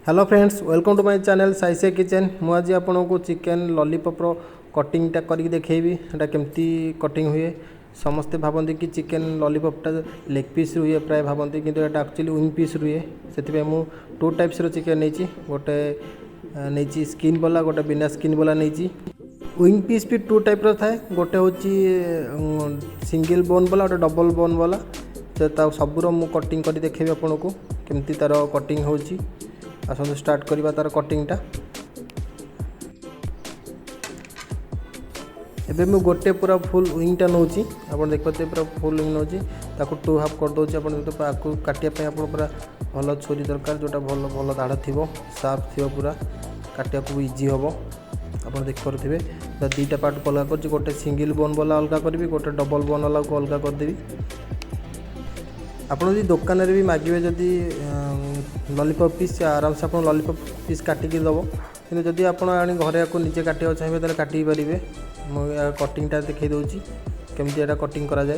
Hello friends, welcome to my channel साइसे kitchen. मुझे आपको चिकेन लॉलीपॉप कटिंगटा करके देखेबी एटा केमती कटिंग हुए। समस्ते भावती कि चिकेन लॉलीपॉपटा लेग पीस रुए प्राय भावती, किंतु एटा एक्चुअली विंग पीस रुए। से मु टू टाइप्स चिकेन नहीं, गोटे नहीं स्किन वाला, गोटे बिना स्किन वाला नहीं। विंग पीस भी टू टाइप थाए, गोटे हूँ सिंगल बोन वाला, गोटे डबल बोन वाला। तो सबूर मु कटिंग कर देखेबी आपको केमती तार कटिंग होची। आसतु स्टार्ट करवा तार कटिंगटा। एबे मु गोटे पूरा फुल विंगटा नौची, आप देखते पूरा फुल विंग नौची, ताकू टू हाफ कर दूसरी। आपको काटिया आप पूरा भल छुरी दरकार, जोटा भल भल दाढ़ थी साफ थी, पूरा काटिया को इजी हम। आप देखिपे दुईटा पार्ट को अलग कर, गोटे सिंगल बोन वाला अलग करी, गोटे डबल बोन वाला को अलग करदेवी। आपड़ दुकान भी मागे जदि लॉलीपॉप पीस आराम से आप लॉलीपॉप पीस काटिकी दब, कि जदि आप घरे आपको निजे काटा चाहिए तो काटि पारे। मुझे कटिंगटा देखई दूसरी केमती एटा कटिंग करा जाए।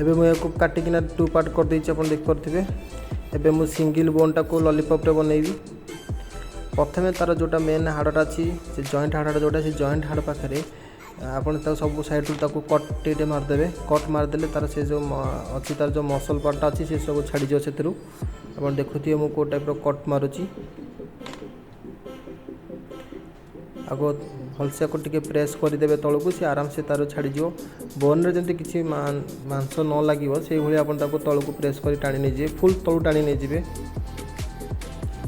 एबे मुझे काटिकिना टू पार्ट कर देछि, आप देखिपे। एबे मु सिंगल बोनटा को लॉलीपॉप बनैबी। प्रथमे तार जोटा मेन हाड़टा अच्छी से जॉइंट हाड़टा जोटा से जॉइंट हाड़ पाखे आपन सब साइड कट टे मारदेवे। कट मारदेले तार से जो अच्छी तार जो मसल पार्टा अच्छी से सब छाड़ी जाओ। से आप देखुए मु को टाइप कट मारुची। आगो भलसे को टिके प्रेस करदे तौक, सी आराम से तार छाड़ी जाओ। बोन रे जंती किसी मांस न लगे से भाई आप तौक प्रेस कर टाणी नहीं, फुल तलू टाणी नहीं।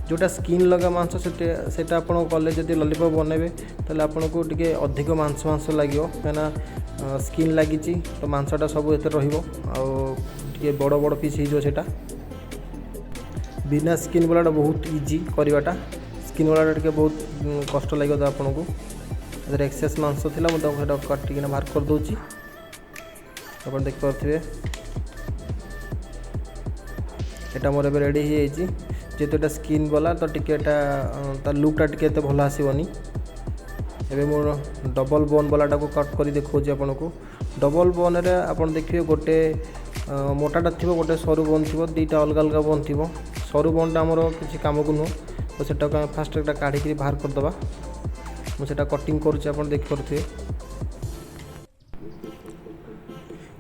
जोटा स्किन लगा मांस से आप कले जब लॉलीपॉप बनइबे तो आपको टे अधिक मांस लगे, कहीं स्किन लगी तो मांसटा सब एत रे बड़ बड़ पीस हो। बिना स्किन वाला बहुत इजी करवाटा, स्किन वाला टे बहुत कष्ट लगे। तो आपको अगर एक्सेस मांस थी मुझे काटिकिना बाहर कर दूची। आप देखिपे एटा मोर ए रेडी हो जेहेतु एटा स्किन वाला, तो टिके तार लुकटा टिके भल आसबनी। एबे मोर डबल बोन वालाटा को कट कर देखा आपको। डबल बोन रे आप देखिए गोटे मोटाटा थी, गोटे सरू बोन थी, दुईटा अलग अलग बोन थी। सरू बोनटा आमर किसी काम को नुह, तो सेटा फास्ट एक काढ़ी बाहर करदे। मुझे कटिंग कर देखिपे।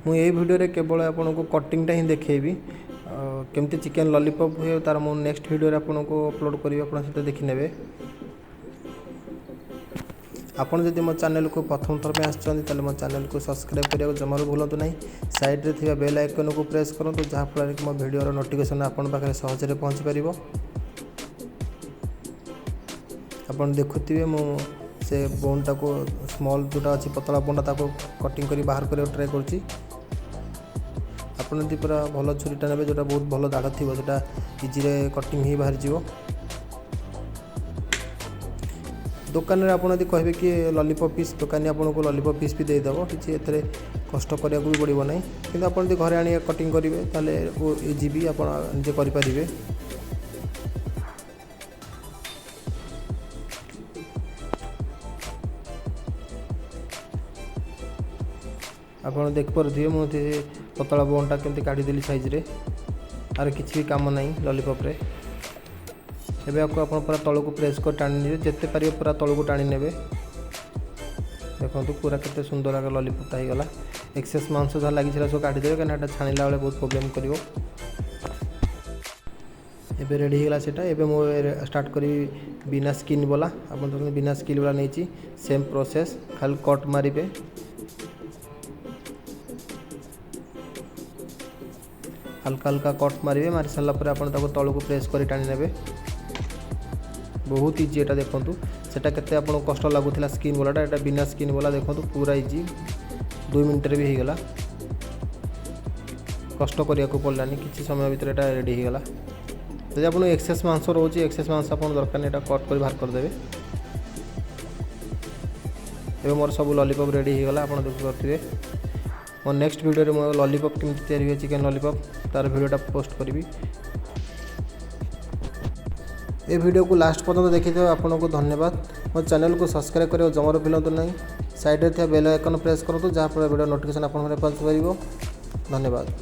मुझे वीडियो केवल आपको कटिंगटा ही देखेबी केमती चिकेन लॉलीपॉप हुए। तार मो नेक्स्ट वीडियो आपको अपलोड करी, आप देखने। आपड़ जदि मो चैनल को प्रथम थर पे आसछन मो चैनल को सब्सक्राइब करने जमार भूलु नहीं। साइड रे थिबा बेल आइकन को प्रेस करूँ, जहाँफल कि मो वीडियो नोटिफिकेशन आपन पाखे सहज पहुँची पार। आप देखुए मु से बोनटा को स्मॉल जोटा अच्छी पतला बोनटा कटिंग कर बाहर कर ट्राए कर। आपड़ी पूरा भल छुरीटा ने जोटा बहुत भल दाढ़ थी, जोटा इजी कटिंग ही बाहर जीव। दुकान में आप कहे कि लॉलीपॉप पीस दुकानी आपको लॉलीपॉप पीस भी देदेव, किसी एथे कष्ट करने भी पड़ो ना। कि आप घरे आनी कटिंग करेंगे तो इजी भी आप निजे करें। आप देखिपे मुझे पतला बोनटा केमती काढ़ीदेली साइज रे, आर किसी भी काम नहीं लॉलीपॉप रे। एबे आपको पूरा तल को प्रेस कर टाणी ने, जिते पारे पूरा तल को टाणी ने। देखो पूरा केते सुंदर आगे लॉलीपॉपटा हो गला। एक्सेस मांस जहाँ लगी सब काढ़ीदेवे, कहीं छाणिला बेले बहुत प्रोब्लेम कर। एबे रेडी होगा सेटा। एबे मो स्टार्ट करी बिना स्किन वाला। आप बिना स्किन वाला नहीं, सेम प्रोसेस, खाली कट मारे। हल्का हल्का कट मारे, मारी सारा पर आप तौक प्रेस कर टाणी ने। बहुत इजी एटा देखूँ सेटा केते आपको कष्ट लगुला स्किन वालाटा, एटा बिना स्किन वाला देखो पूरा इजी 2 मिनट भी हो गला। कष्ट करने को पड़ानी, किसी समय भीतर एटा रेडी होगा। जब आपको एक्सेस मांस रोचे, एक्सेस मांस आप दरकार नहीं, कट कर बाहर करदे। एबे मोर सब लॉलीपॉप रेडी होगा। आप देखिपे मो नेक्स्ट वीडियो में लॉलीपॉप केमती तैयारी हुए चिकेन लॉलीपॉप तार वीडियोटा पोस्ट करी। ये वीडियो को लास्ट पर्यंत देखिए आपको धन्यवाद। मो चैनल को सब्सक्राइब करें जमार भूलु नहीं। साइड रे बेल आइकन प्रेस करूँ, जहाँफल वीडियो नोटिफिकेशन आप पहुँच पार। धन्यवाद।